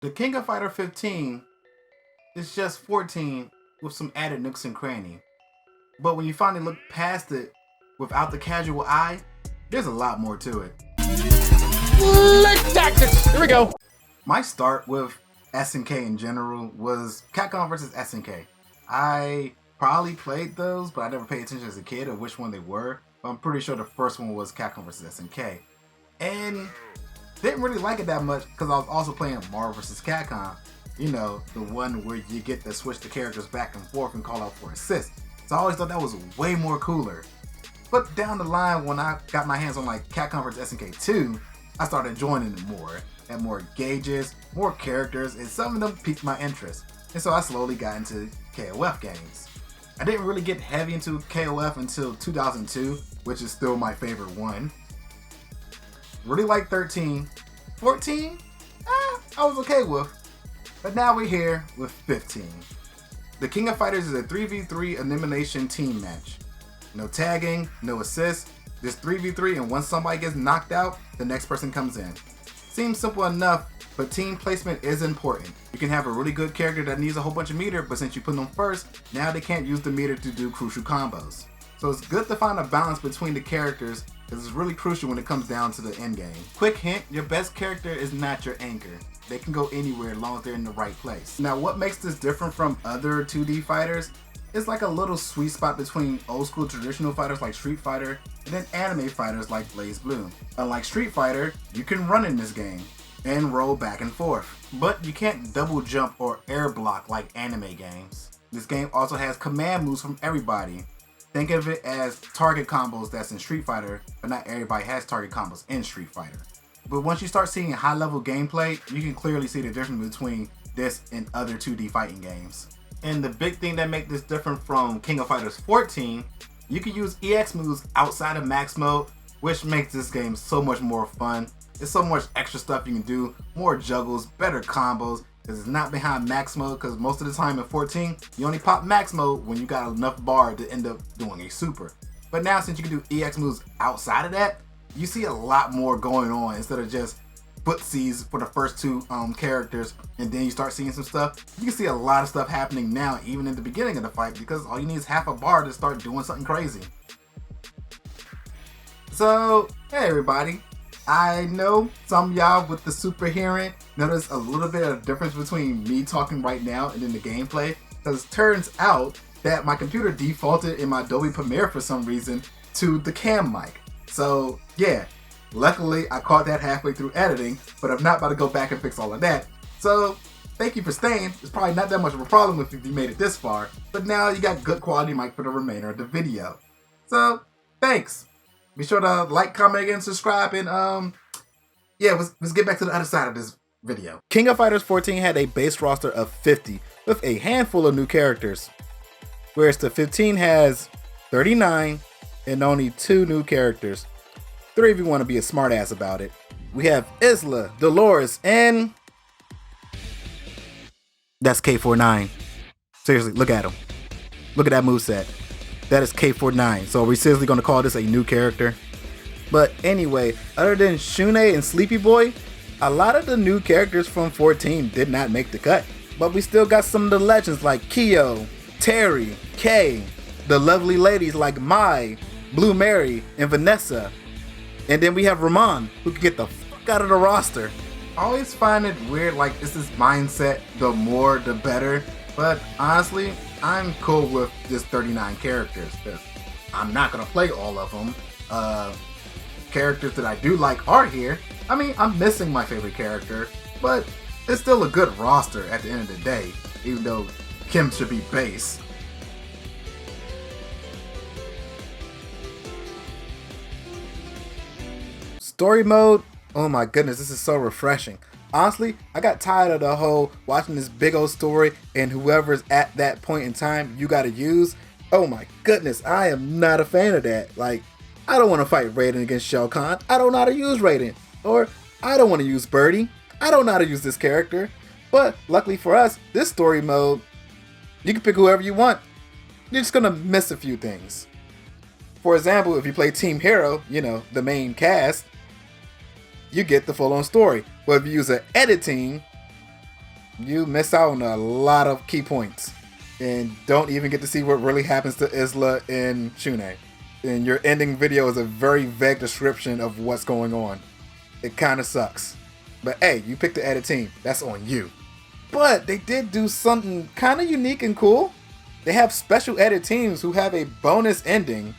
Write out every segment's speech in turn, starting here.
The King of Fighter 15 is just 14 with some added nooks and cranny. But when you finally look past it without the casual eye, there's a lot more to it. Select tactics! Here we go! My start with SNK in general was Capcom vs. SNK. I probably played those, but I never paid attention as a kid of which one they were. But I'm pretty sure the first one was Capcom vs. SNK. And didn't really like it that much because I was also playing Marvel vs. Capcom. You know, the one where you get to switch the characters back and forth and call out for assists. So I always thought that was way more cooler. But down the line, when I got my hands on like Capcom vs. SNK 2, I started enjoying it more. Had more gauges, more characters, and some of them piqued my interest. And so I slowly got into KOF games. I didn't really get heavy into KOF until 2002, which is still my favorite one. Really like 13. 14? I was okay with. But now we're here with 15. The King of Fighters is a 3v3 elimination team match. No tagging, no assists, just 3v3, and once somebody gets knocked out, the next person comes in. Seems simple enough, but team placement is important. You can have a really good character that needs a whole bunch of meter, but since you put them first, now they can't use the meter to do crucial combos. So it's good to find a balance between the characters, because it's really crucial when it comes down to the end game. Quick hint, your best character is not your anchor. They can go anywhere as long as they're in the right place. Now what makes this different from other 2D fighters is like a little sweet spot between old school traditional fighters like Street Fighter and then anime fighters like BlazBlue. Unlike Street Fighter, you can run in this game and roll back and forth, but you can't double jump or air block like anime games. This game also has command moves from everybody. Think of it as target combos that's in Street Fighter, but not everybody has target combos in Street Fighter. But once you start seeing high level gameplay, you can clearly see the difference between this and other 2D fighting games. And the big thing that makes this different from King of Fighters 14, you can use EX moves outside of max mode, which makes this game so much more fun. There's so much extra stuff you can do, more juggles, better combos, because it's not behind max mode, because most of the time in 14, you only pop max mode when you got enough bar to end up doing a super. But now since you can do EX moves outside of that, you see a lot more going on instead of just footsies for the first two characters, and then you start seeing some stuff. You can see a lot of stuff happening now, even in the beginning of the fight, because all you need is half a bar to start doing something crazy. So, hey everybody. I know some of y'all with the super hearing notice a little bit of difference between me talking right now and then the gameplay, because it turns out that my computer defaulted in my Adobe Premiere for some reason to the cam mic. So yeah, luckily I caught that halfway through editing, but I'm not about to go back and fix all of that. So thank you for staying. It's probably not that much of a problem if you made it this far, but now you got good quality mic for the remainder of the video. So thanks. Be sure to like, comment, and subscribe, and yeah, let's get back to the other side of this video. King of Fighters 14 had a base roster of 50 with a handful of new characters, whereas the 15 has 39 and only 2 new characters. 3 if you want to be a smartass about it. We have Isla, Dolores, and that's K49. Seriously, look at him. Look at that moveset. That is K49. So are we seriously going to call this a new character? But anyway, other than Shune and Sleepy Boy, a lot of the new characters from 14 did not make the cut. But we still got some of the legends like Kyo, Terry, Kay, the lovely ladies like Mai, Blue Mary, and Vanessa. And then we have Ramon, who can get the fuck out of the roster. I always find it weird, like it's this mindset, the more the better. But honestly, I'm cool with just 39 characters, because I'm not going to play all of them. Characters that I do like are here. I mean, I'm missing my favorite character, but it's still a good roster at the end of the day, even though Kim should be base. Story mode, oh my goodness, this is so refreshing. Honestly, I got tired of the whole watching this big old story and whoever's at that point in time you gotta use. Oh my goodness, I am not a fan of that. Like, I don't want to fight Raiden against Shao Kahn. I don't know how to use Raiden. Or, I don't want to use Birdie. I don't know how to use this character. But, luckily for us, this story mode, you can pick whoever you want. You're just gonna miss a few things. For example, if you play Team Hero, you know, the main cast, you get the full-on story. But if you use an edit team, you miss out on a lot of key points and don't even get to see what really happens to Isla and Shun'ei. And your ending video is a very vague description of what's going on. It kind of sucks. But hey, you picked the edit team. That's on you. But they did do something kind of unique and cool. They have special edit teams who have a bonus ending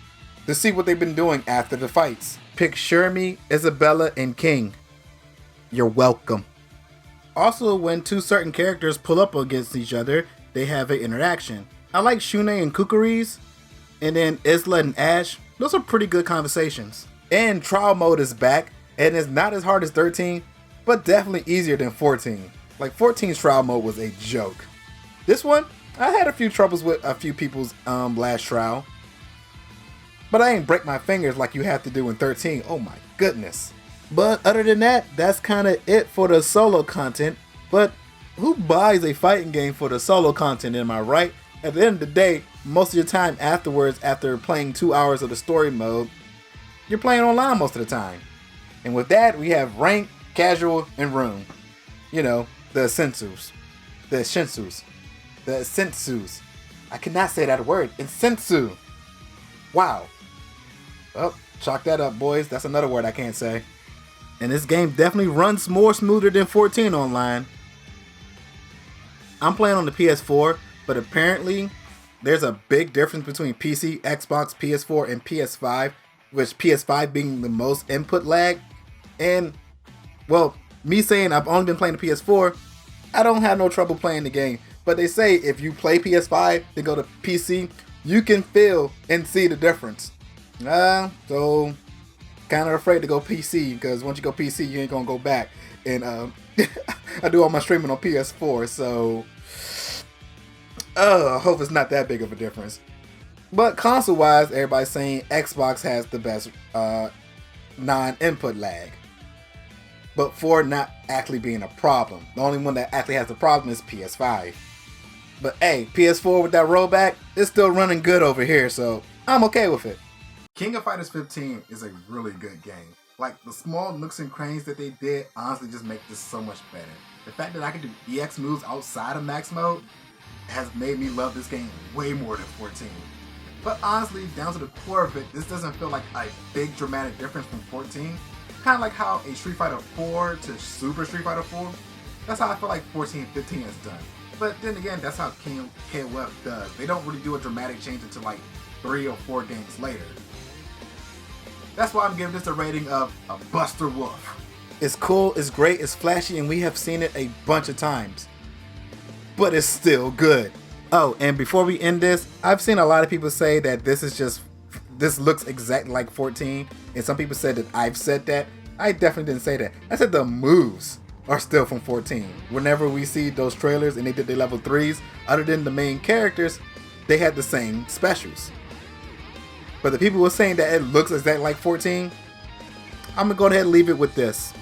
to see what they've been doing after the fights. Pick Shermie, Isabella, and King. You're welcome. Also, when two certain characters pull up against each other, they have an interaction. I like Shun'ei and Kukuri's, and then Isla and Ash. Those are pretty good conversations. And trial mode is back, and it's not as hard as 13, but definitely easier than 14. Like 14's trial mode was a joke. This one, I had a few troubles with a few people's last trial, but I ain't break my fingers like you have to do in 13. Oh my goodness. But other than that, that's kind of it for the solo content. But who buys a fighting game for the solo content, am I right? At the end of the day, most of your time afterwards, after playing 2 hours of the story mode, you're playing online most of the time. And with that, we have rank, casual, and rune. You know, the sensus. The shinsus. The sensus. I cannot say that word. Insensu. Wow. Well, chalk that up, boys. That's another word I can't say. And this game definitely runs more smoother than 14 online. I'm playing on the PS4, but apparently there's a big difference between PC, Xbox, PS4, and PS5, which PS5 being the most input lag. And, well, me saying I've only been playing the PS4, I don't have no trouble playing the game. But they say if you play PS5, then go to PC, you can feel and see the difference. So kind of afraid to go PC, because once you go PC, you ain't gonna go back. And I do all my streaming on PS4, so I hope it's not that big of a difference. But console-wise, everybody's saying Xbox has the best non-input lag. But for not actually being a problem. The only one that actually has a problem is PS5. But hey, PS4 with that rollback, it's still running good over here, so I'm okay with it. King of Fighters 15 is a really good game. Like, the small nooks and crannies that they did honestly just make this so much better. The fact that I can do EX moves outside of max mode has made me love this game way more than 14. But honestly, down to the core of it, this doesn't feel like a big dramatic difference from 14. Kind of like how a Street Fighter 4 to Super Street Fighter 4, that's how I feel like 14 and 15 is done. But then again, that's how KOF does. They don't really do a dramatic change until like 3 or 4 games later. That's why I'm giving this a rating of a Buster Wolf. It's cool, it's great, it's flashy, and we have seen it a bunch of times. But it's still good. Oh, and before we end this, I've seen a lot of people say that this looks exactly like 14, and some people said that I've said that. I definitely didn't say that. I said the moves are still from 14. Whenever we see those trailers and they did their level 3s, other than the main characters, they had the same specials. But the people were saying that it looks exactly like 14. I'm gonna go ahead and leave it with this.